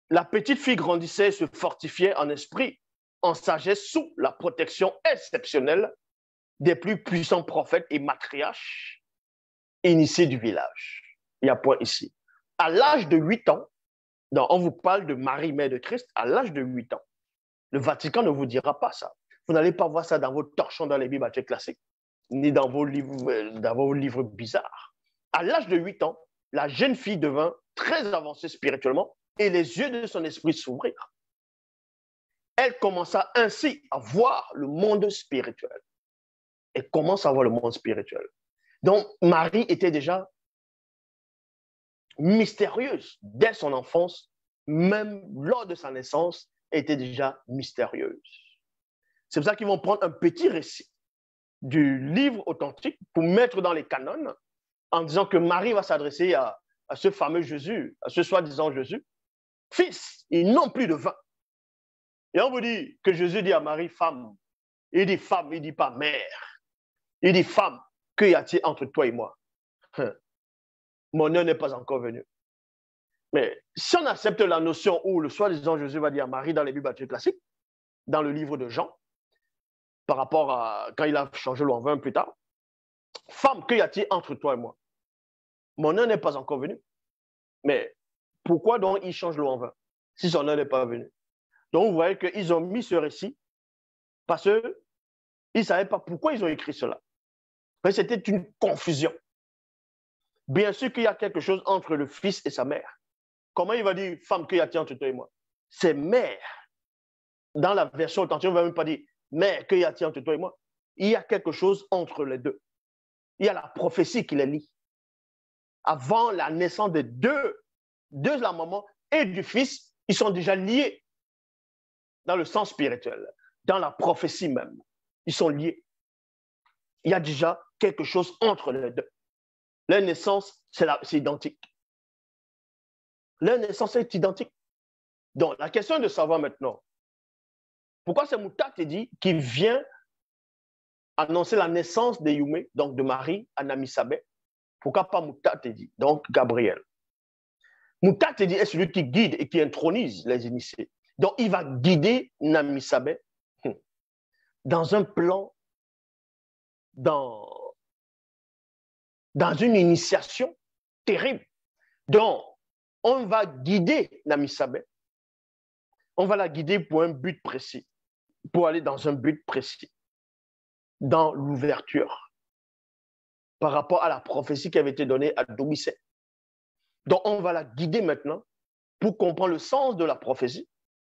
la petite fille grandissait et se fortifiait en esprit, en sagesse, sous la protection exceptionnelle des plus puissants prophètes et matriarches initiés du village. Il y a point ici. À l'âge de 8 ans, donc on vous parle de Marie, mère de Christ, à l'âge de 8 ans. Le Vatican ne vous dira pas ça. Vous n'allez pas voir ça dans vos torchons dans les Bibles classiques, ni dans vos livres bizarres. À l'âge de 8 ans, la jeune fille devint très avancée spirituellement et les yeux de son esprit s'ouvrirent. Elle commença ainsi à voir le monde spirituel. Elle commence à voir le monde spirituel. Donc, Marie était déjà mystérieuse dès son enfance, même lors de sa naissance, elle était déjà mystérieuse. C'est pour ça qu'ils vont prendre un petit récit du livre authentique pour mettre dans les canons en disant que Marie va s'adresser à ce fameux Jésus, à ce soi-disant Jésus, fils, et non plus de vin. Et on vous dit que Jésus dit à Marie, femme. Il dit femme, il ne dit pas mère. Il dit femme, que y a-t-il entre toi et moi? Mon heure n'est pas encore venue. Mais si on accepte la notion où le soi-disant Jésus va dire à Marie dans les Bibles classiques, dans le livre de Jean, par rapport à quand il a changé l'eau en vin plus tard, femme, que y a-t-il entre toi et moi? Mon heure n'est pas encore venue. Mais pourquoi donc il change l'eau en vin si son heure n'est pas venue? Donc vous voyez qu'ils ont mis ce récit parce qu'ils ne savaient pas pourquoi ils ont écrit cela. C'était une confusion. Bien sûr qu'il y a quelque chose entre le fils et sa mère. Comment il va dire, femme, que y a-t-il entre toi et moi? C'est mère. Dans la version authentique, on ne va même pas dire, mère, que y a-t-il entre toi et moi? Il y a quelque chose entre les deux. Il y a la prophétie qui les lie. Avant la naissance des deux de la maman et du fils, ils sont déjà liés dans le sens spirituel, dans la prophétie même. Ils sont liés. Il y a déjà quelque chose entre les deux. Leur naissance, c'est identique. Leur naissance est identique. Donc, la question est de savoir maintenant, pourquoi c'est Moutatedi qui vient annoncer la naissance de Yumé, donc de Marie à Namisabé? Pourquoi pas Moutatedi, donc Gabriel? Moutatedi est celui qui guide et qui intronise les initiés. Donc, il va guider Namisabé dans un plan, dans une initiation terrible. Donc, on va guider Namisabé. On va la guider pour un but précis, pour aller dans un but précis, dans l'ouverture, par rapport à la prophétie qui avait été donnée à Domicé. Donc, on va la guider maintenant pour comprendre le sens de la prophétie.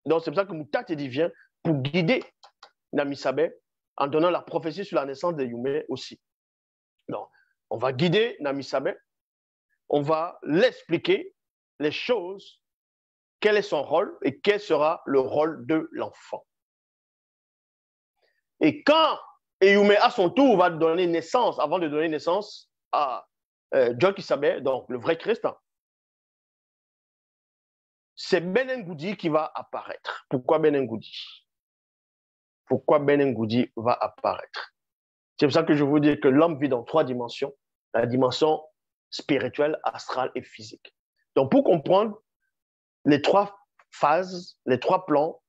Donc, c'est pour ça que Moutatedi vient pour guider Namisabé en donnant la prophétie sur la naissance de Yumé aussi. Donc, on va guider Namisabé, on va l'expliquer les choses, quel est son rôle et quel sera le rôle de l'enfant. Et quand Yumé, à son tour, va donner naissance, avant de donner naissance à Djokisabé, donc le vrai Christ, c'est Benengoudi qui va apparaître. Pourquoi Benengoudi? Pourquoi Benengoudi va apparaître? C'est pour ça que je vous dis que l'homme vit dans 3 dimensions, la dimension spirituelle, astrale et physique. Donc, pour comprendre les 3 phases, les 3 plans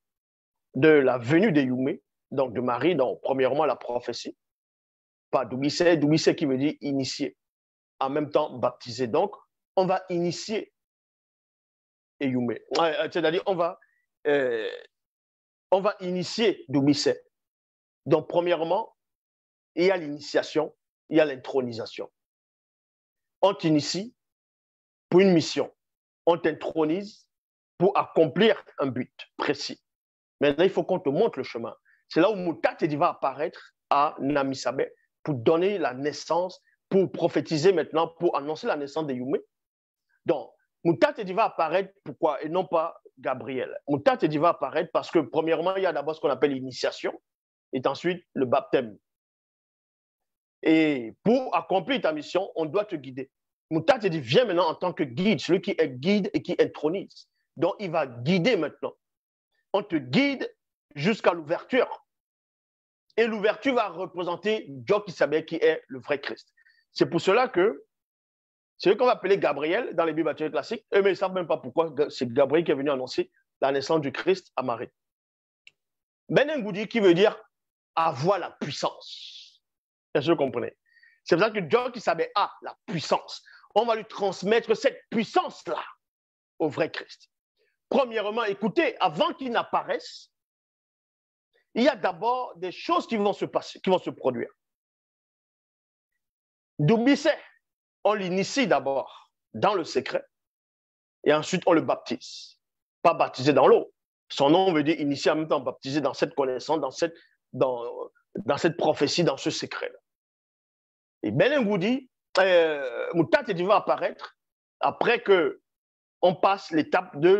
de la venue de Yumé, donc de Marie, donc premièrement la prophétie, pas Doumbissé, Doumbissé qui veut dire initier, en même temps baptisé. Donc, on va initier Yumé. C'est-à-dire, on va initier Doumbissé. Donc, premièrement, il y a l'initiation, il y a l'intronisation. On t'initie pour une mission. On t'intronise pour accomplir un but précis. Maintenant, il faut qu'on te montre le chemin. C'est là où Moutatedi va apparaître à Namisabé pour donner la naissance, pour prophétiser maintenant, pour annoncer la naissance de Yumé. Donc, Moutatedi va apparaître, pourquoi? Et non pas Gabriel. Moutatedi va apparaître parce que, premièrement, il y a d'abord ce qu'on appelle l'initiation, et ensuite le baptême. Et pour accomplir ta mission, on doit te guider. Moutatedi vient maintenant en tant que guide, celui qui est guide et qui intronise. Donc, il va guider maintenant. On te guide jusqu'à l'ouverture. Et l'ouverture va représenter Djokisabé qui est le vrai Christ. C'est pour cela que c'est ce qu'on va appeler Gabriel dans les Bibles classiques. Eux, mais ils ne savent même pas pourquoi c'est Gabriel qui est venu annoncer la naissance du Christ à Marie. Benengoudi qui veut dire avoir la puissance. Est-ce que vous comprenez? C'est pour ça que Djokisabé a la puissance. on va lui transmettre cette puissance-là au vrai Christ. Premièrement, écoutez, avant qu'il n'apparaisse, il y a d'abord des choses qui vont se passer, qui vont se produire. D'Oubissé, on l'initie d'abord dans le secret et ensuite on le baptise. Pas baptisé dans l'eau. Son nom veut dire initié en même temps baptisé dans cette connaissance, dans cette prophétie, dans ce secret-là. Et Benengoudi, Moutate va apparaître après que on passe l'étape de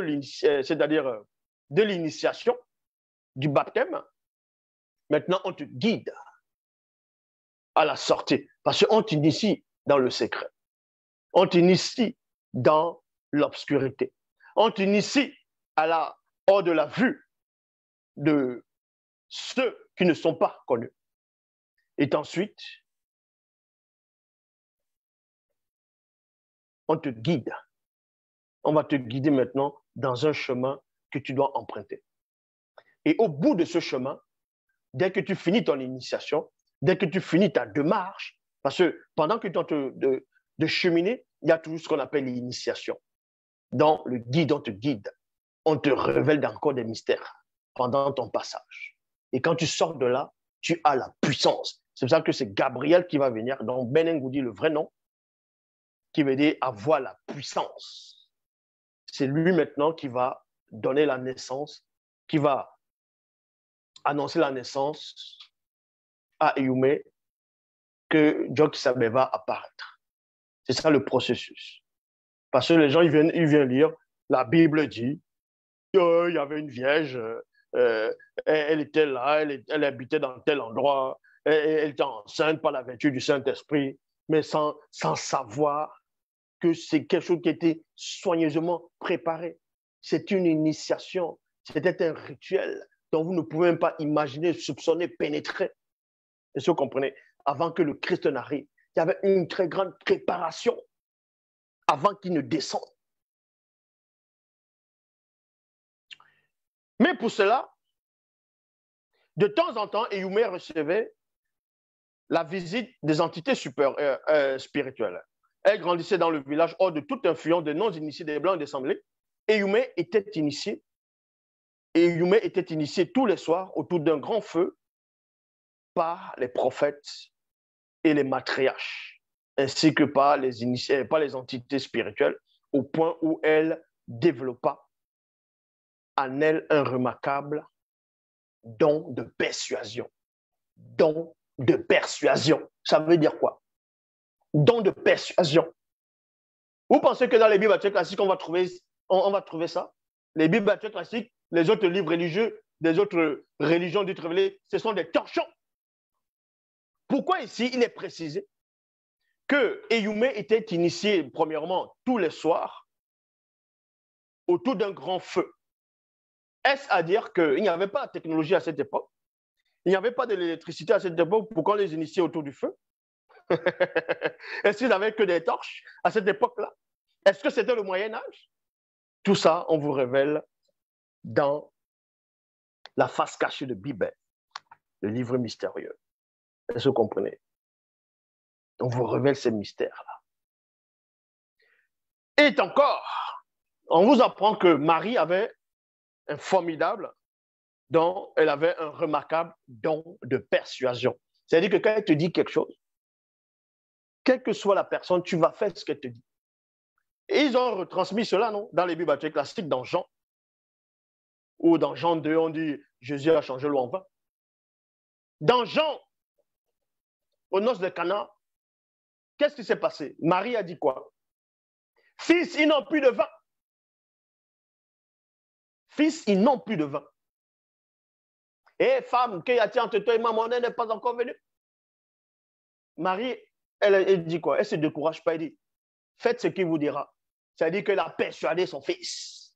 l'initiation, du baptême. Maintenant, on te guide à la sortie parce qu'on t'initie dans le secret. On t'initie dans l'obscurité. On t'initie hors de la vue de ceux qui ne sont pas connus. Et ensuite, on te guide. On va te guider maintenant dans un chemin que tu dois emprunter. Et au bout de ce chemin, dès que tu finis ton initiation, dès que tu finis ta démarche, parce que pendant que tu es en train de cheminer, il y a toujours ce qu'on appelle l'initiation. Dans le guide, on te guide. On te révèle encore des mystères pendant ton passage. Et quand tu sors de là, tu as la puissance. C'est pour ça que c'est Gabriel qui va venir, donc Benengoudi, le vrai nom, qui veut dire avoir la puissance. C'est lui maintenant qui va donner la naissance, qui va annoncer la naissance à Ehumé, que Djok-Sabé va apparaître. C'est ça le processus. Parce que les gens, ils viennent lire, la Bible dit, il y avait une vierge, elle était là, elle habitait dans tel endroit, elle était enceinte par la vertu du Saint-Esprit, mais sans savoir que c'est quelque chose qui était soigneusement préparé. C'est une initiation, c'était un rituel dont vous ne pouvez même pas imaginer, soupçonner, pénétrer. Est-ce que vous comprenez? Avant que le Christ n'arrive, il y avait une très grande préparation avant qu'il ne descende. Mais pour cela, de temps en temps, Ehumé recevait la visite des entités spirituelles. Elle grandissait dans le village hors de toute influence des non-initiés, des blancs et des semblés. Ehumé était initié. Ehumé était initié tous les soirs autour d'un grand feu par les prophètes et les matriarches, ainsi que par les initiés, par les entités spirituelles, au point où elle développa en elle un remarquable don de persuasion. Don de persuasion. Ça veut dire quoi? Don de persuasion. Vous pensez que dans les Bibles classiques, on va trouver ça? Les Bibles classiques, les autres livres religieux, des autres religions dites révélées, ce sont des torchons. Pourquoi ici, il est précisé que Ehumé était initié, premièrement, tous les soirs, autour d'un grand feu. Est-ce à dire qu'il n'y avait pas de technologie à cette époque? Il n'y avait pas d'électricité à cette époque pour qu'on les initie autour du feu? Est-ce qu'ils n'avaient que des torches à cette époque-là? Est-ce que c'était le Moyen-Âge? Tout ça, on vous révèle dans la face cachée de Bibel, le livre mystérieux. Est-ce que vous comprenez? On vous révèle ces mystères-là. Et encore, on vous apprend que Marie avait un formidable don, elle avait un remarquable don de persuasion. C'est-à-dire que quand elle te dit quelque chose, quelle que soit la personne, tu vas faire ce qu'elle te dit. Et ils ont retransmis cela, non? Dans les Bibles classiques, dans Jean, ou dans Jean 2, on dit Jésus a changé l'eau en vin. Dans Jean, aux noces de Cana, qu'est-ce qui s'est passé? Marie a dit quoi? Fils, ils n'ont plus de vin. Fils, ils n'ont plus de vin. Et femme, qu'y a-t-il entre toi et moi? Mon aide n'est pas encore venu. Marie, elle dit quoi? Elle ne se décourage pas, elle dit faites ce qu'il vous dira. C'est-à-dire qu'elle a persuadé son fils.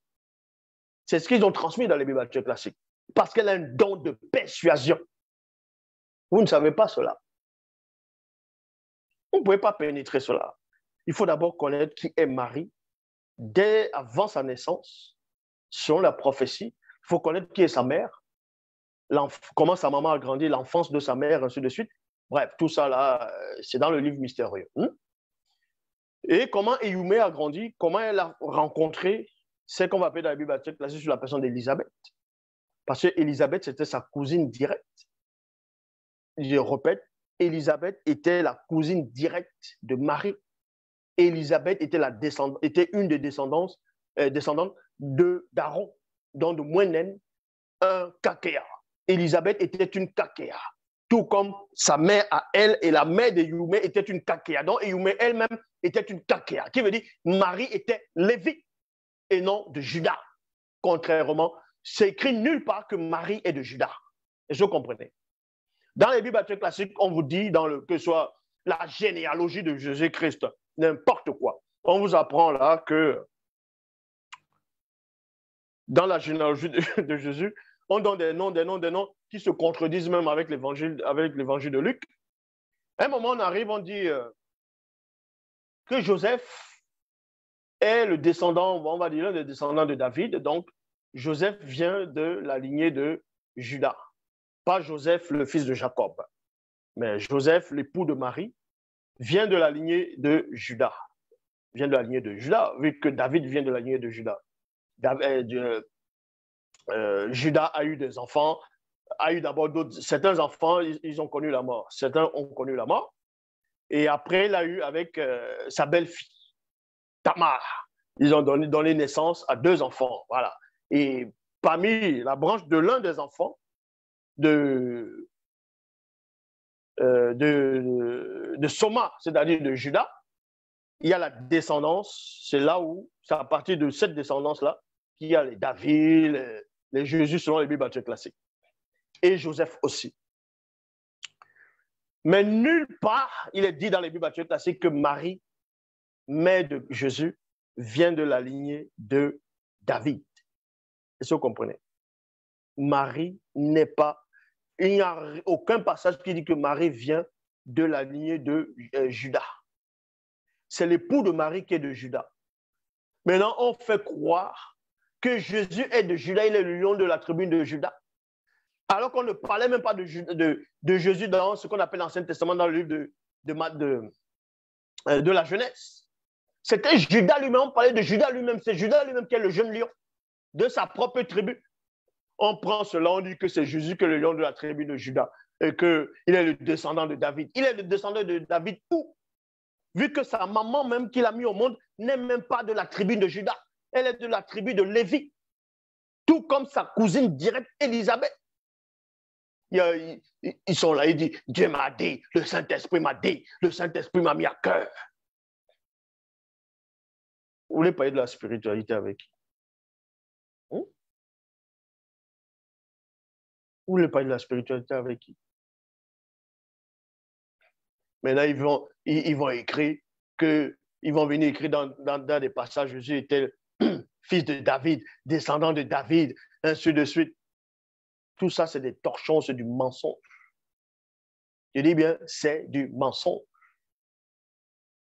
C'est ce qu'ils ont transmis dans les Bibles classiques. Parce qu'elle a un don de persuasion. Vous ne savez pas cela. Vous ne pouvez pas pénétrer cela. Il faut d'abord connaître qui est Marie. Dès avant sa naissance, selon la prophétie, il faut connaître qui est sa mère, comment sa maman a grandi, l'enfance de sa mère, ainsi de suite. Bref, tout ça là, c'est dans le livre mystérieux. Et comment Éyoumé a grandi, comment elle a rencontré ce qu'on va appeler dans la Bible classée sur la personne d'Élisabeth. Parce que Élisabeth, c'était sa cousine directe. Je répète, Élisabeth était la cousine directe de Marie. Élisabeth était une des descendantes d'Aaron, donc de Moinen, un kakéa. Élisabeth était une kakéa, tout comme sa mère à elle et la mère de Éyoumé était une kakéa. Donc Éyoumé elle-même était une kakéa, qui veut dire Marie était Lévi et non de Juda. Contrairement, c'est écrit nulle part que Marie est de Juda. Est-ce que vous comprenez? Dans les Bibles classiques, on vous dit, que ce soit la généalogie de Jésus-Christ, n'importe quoi. On vous apprend là que dans la généalogie de Jésus, on donne des noms qui se contredisent même avec l'évangile de Luc. À un moment, on arrive, on dit que Joseph est le descendant, on va dire, le descendant de David. Donc, Joseph vient de la lignée de Judas. Pas Joseph, le fils de Jacob, mais Joseph, l'époux de Marie, vient de la lignée de Judas. Vient de la lignée de Judas, vu que David vient de la lignée de Judas. Judas a eu des enfants, a eu d'abord certains enfants, ils ont connu la mort. Certains ont connu la mort. Et après, il a eu avec sa belle-fille, Tamar. Ils ont donné naissance à 2 enfants. Voilà. Et parmi la branche de l'un des enfants de Soma, c'est-à-dire de Judas, il y a la descendance. C'est là où, c'est à partir de cette descendance-là qu'il y a les David, les Jésus selon les Bibles classiques. Et Joseph aussi. Mais nulle part, il est dit dans les Bibles classiques que Marie, mère de Jésus, vient de la lignée de David. Est-ce que vous comprenez? Marie n'est pas... Il n'y a aucun passage qui dit que Marie vient de la lignée de Judas. C'est l'époux de Marie qui est de Judas. Maintenant, on fait croire que Jésus est de Judas, il est le lion de la tribu de Judas. Alors qu'on ne parlait même pas de Jésus dans ce qu'on appelle l'Ancien Testament, dans le livre de la Genèse. C'était Judas lui-même, on parlait de Judas lui-même, c'est Judas lui-même qui est le jeune lion de sa propre tribu. On prend cela, on dit que c'est Jésus qui est le lion de la tribu de Judas et qu'il est le descendant de David. Il est le descendant de David où? Vu que sa maman même qu'il a mis au monde n'est même pas de la tribu de Judas, elle est de la tribu de Lévi, tout comme sa cousine directe Élisabeth. Ils sont là, ils disent, Dieu m'a dit, le Saint-Esprit m'a dit, le Saint-Esprit m'a mis à cœur. Vous voulez parler de la spiritualité avec qui? Vous voulez parler de la spiritualité avec qui? Maintenant, ils vont écrire ils vont venir écrire dans des passages, Jésus était fils de David, descendant de David, ainsi de suite. Tout ça, c'est des torchons, c'est du mensonge. Je dis bien, c'est du mensonge.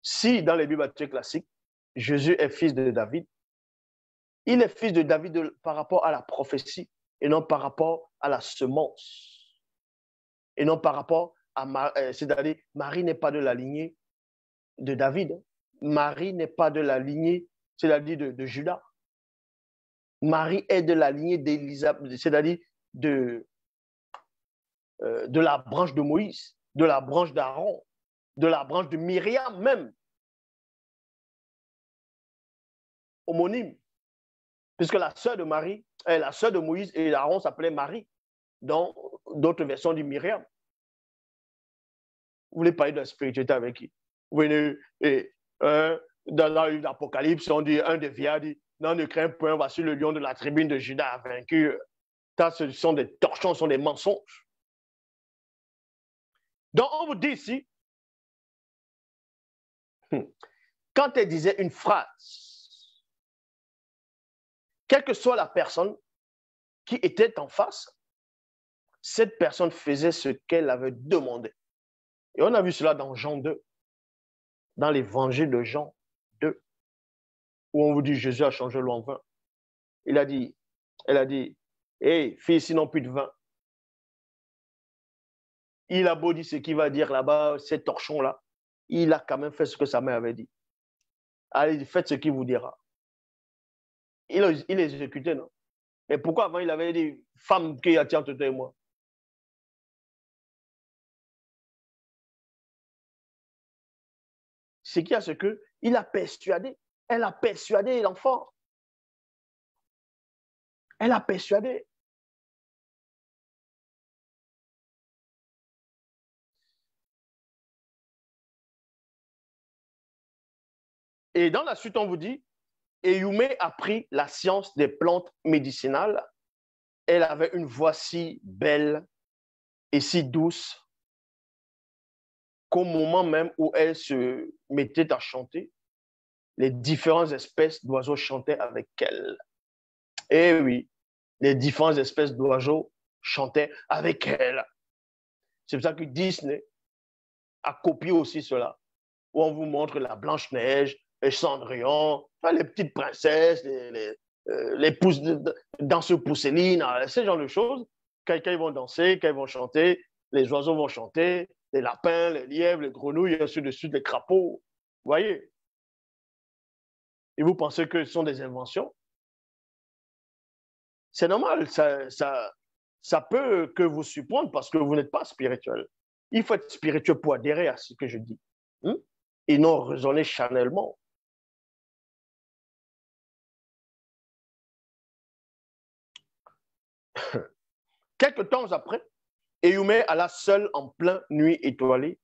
Si dans les Bibles classiques, Jésus est fils de David, il est fils de David par rapport à la prophétie et non par rapport à la semence. Et non par rapport à c'est-à-dire, Marie n'est pas de la lignée de David. Marie n'est pas de la lignée, c'est-à-dire de Judas. Marie est de la lignée d'Élisabeth, c'est-à-dire de la branche de Moïse, de la branche d'Aaron, de la branche de Myriam même. Homonyme. Puisque la sœur de Marie, la sœur de Moïse et d'Aaron s'appelait Marie, dans d'autres versions du Myriam. Vous voulez parler de la spiritualité avec qui? Vous venez, dans le livre d'Apocalypse, on dit, un des vieillards dit, non, ne crains point, voici le lion de la tribu de Juda a vaincu. Ça, ce sont des torchons, ce sont des mensonges. Donc, on vous dit ici, quand elle disait une phrase, quelle que soit la personne qui était en face, cette personne faisait ce qu'elle avait demandé. Et on a vu cela dans Jean 2, dans l'évangile de Jean 2, où on vous dit Jésus a changé l'eau en vin. Elle a dit, hey, fille, ici n'ont plus de vin. Il a beau dire ce qu'il va dire là-bas, ces torchons-là, il a quand même fait ce que sa mère avait dit. Allez, faites ce qu'il vous dira. Il les exécutait, non? Mais pourquoi avant, il avait des femmes qui attirent tout et moi? Ce qu'il y a, c'est qu'il a persuadé, elle a persuadé l'enfant. Elle a persuadé. Et dans la suite, on vous dit, Eyumé a pris la science des plantes médicinales. Elle avait une voix si belle et si douce qu'au moment même où elle se mettait à chanter, les différentes espèces d'oiseaux chantaient avec elle. Et oui, les différentes espèces d'oiseaux chantaient avec elle. C'est pour ça que Disney a copié aussi cela, où on vous montre la Blanche-Neige, les Cendrillon, les petites princesses, les pousses danseuses pousselines, ce genre de choses. Quand ils vont danser, quand ils vont chanter, les oiseaux vont chanter, les lapins, les lièvres, les grenouilles, et ainsi de suite, les crapauds. Vous voyez? Et vous pensez que ce sont des inventions? C'est normal, ça peut que vous surprendre parce que vous n'êtes pas spirituel. Il faut être spirituel pour adhérer à ce que je dis. Hein? Et non raisonner charnellement. Quelques temps après, Eyumé alla seul en pleine nuit étoilée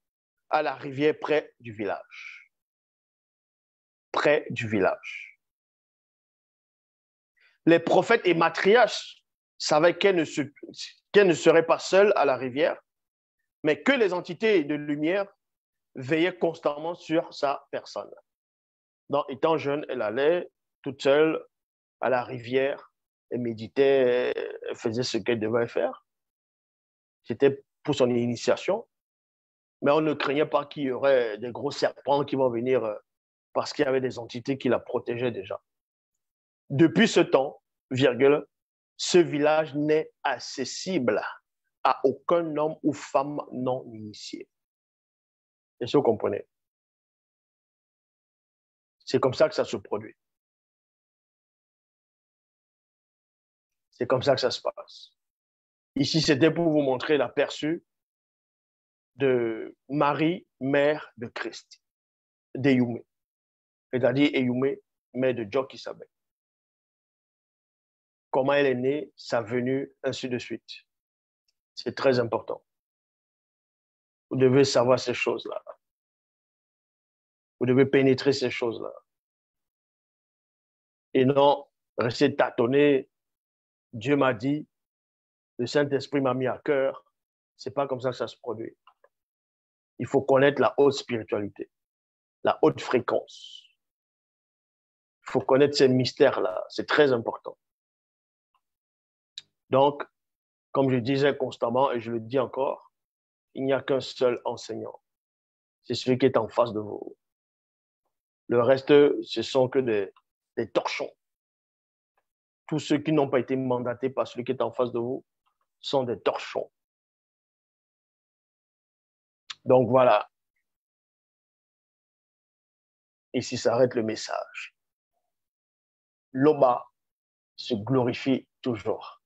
à la rivière près du village. Près du village. Les prophètes et matriarches savaient qu'elle ne serait pas seule à la rivière, mais que les entités de lumière veillaient constamment sur sa personne. Donc, étant jeune, elle allait toute seule à la rivière, elle méditait, elle faisait ce qu'elle devait faire. C'était pour son initiation, mais on ne craignait pas qu'il y aurait des gros serpents qui vont venir parce qu'il y avait des entités qui la protégeaient déjà. Depuis ce temps, virgule, ce village n'est accessible à aucun homme ou femme non initié. Est-ce que vous comprenez? C'est comme ça que ça se produit. C'est comme ça que ça se passe. Ici, c'était pour vous montrer l'aperçu de Marie, mère de Christ, d'Eyumé. C'est-à-dire Eyumé, mère de Jokisabé. Comment elle est née, sa venue, ainsi de suite. C'est très important. Vous devez savoir ces choses-là. Vous devez pénétrer ces choses-là. Et non rester tâtonner. Dieu m'a dit, le Saint-Esprit m'a mis à cœur. C'est pas comme ça que ça se produit. Il faut connaître la haute spiritualité, la haute fréquence. Il faut connaître ces mystères-là. C'est très important. Donc, comme je disais constamment, et je le dis encore, il n'y a qu'un seul enseignant. C'est celui qui est en face de vous. Le reste, ce sont que des torchons. Tous ceux qui n'ont pas été mandatés par celui qui est en face de vous sont des torchons. Donc voilà. Ici s'arrête le message. L'Oba se glorifie toujours.